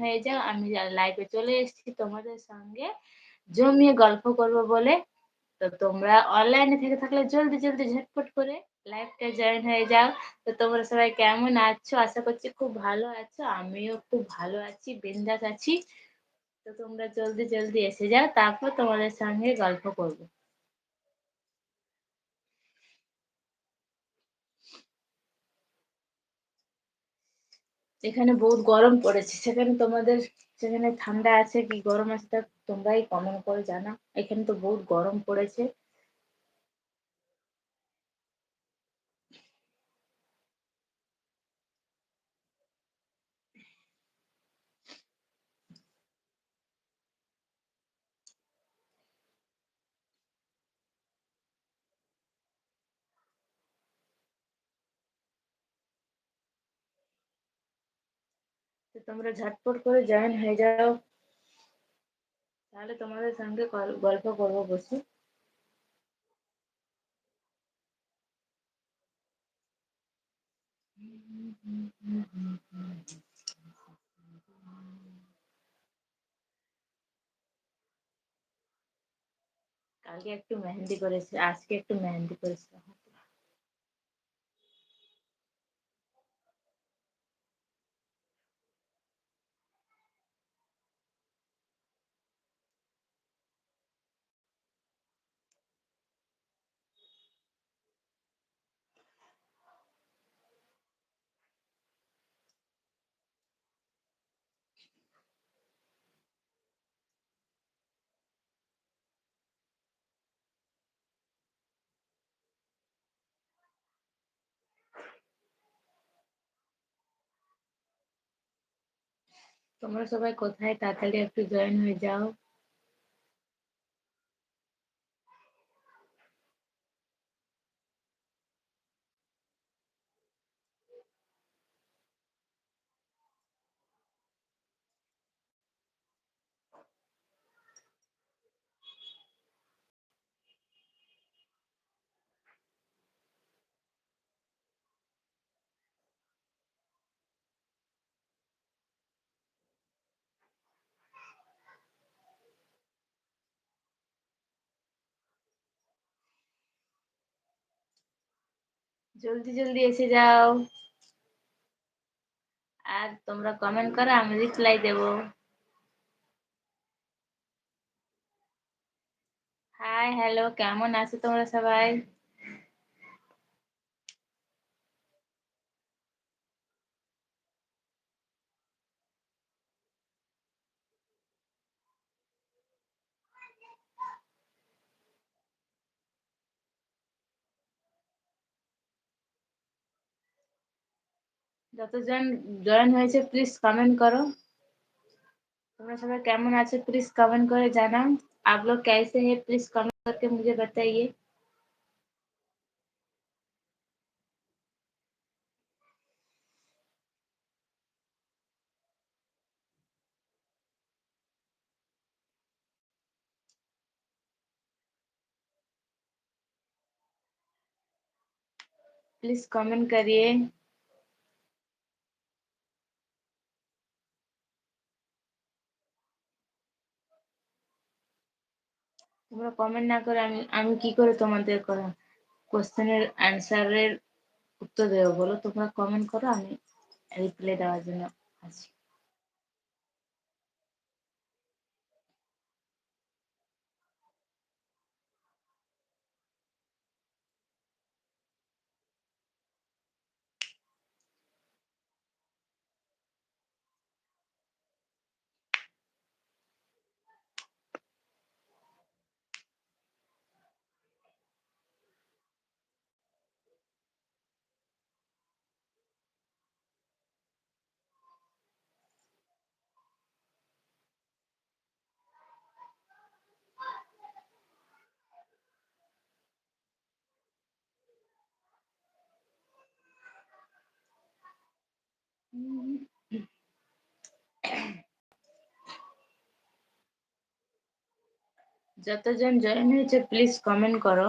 হয়ে যাও, আমি লাইভে চলে এসেছি তোমাদের সঙ্গে জমিয়ে গল্প করব বলে। তো তোমরা অনলাইনে থেকে থাকলে জলদি জলদি ঝটপট করে লাইভটা জয়েন হয়ে যাও। তো তোমরা সবাই কেমন আছো? আশা করছি খুব ভালো আছো, আমিও খুব ভালো আছি, বিন্দাস আছি। তো তোমরা জলদি জলদি এসে যাও, তারপর তোমাদের সঙ্গে গল্প করব। এখানে বহুত গরম পড়েছে, সেখানে তোমাদের সেখানে ঠান্ডা আছে কি গরম আছে তা তোমরাই কমেন্ট করে জানাও। এখানে তো বহুত গরম পড়েছে। তো তোমরা ঝটপট করে জয়েন হয়ে যাও, তাহলে তোমাদের সঙ্গে গল্প করবো বসে। কালকে একটু মেহেন্দি করেছে, আজকে একটু মেহেন্দি করেছে। তোমরা সবাই কোথায়? তাড়াতাড়ি একটু জয়েন হয়ে যাও। জলদি জলদি এসে যাও, আর তোমরা কমেন্ট করো, আমি রিপ্লাই দেবো। হাই হ্যালো, কেমন আছো তোমরা সবাই? যতজন জয়েন হয়েছে প্লিজ কমেंट करो। তোমরা সবাই কেমন আছো প্লিজ कमेंट করে জানাও। आप लोग कैसे हैं प्लीज कमेंट करके मुझे बताइए। प्लीज कमेंट करिए। তোমরা কমেন্ট না করে আমি কি করে তোমাদের কোশ্চেনের অ্যান্সারের উত্তর দেবো বলো? তোমরা কমেন্ট করো, আমি রিপ্লাই দেওয়ার জন্য আছি। যতজন জয়েন হয়েছে প্লিজ কমেন্ট করো।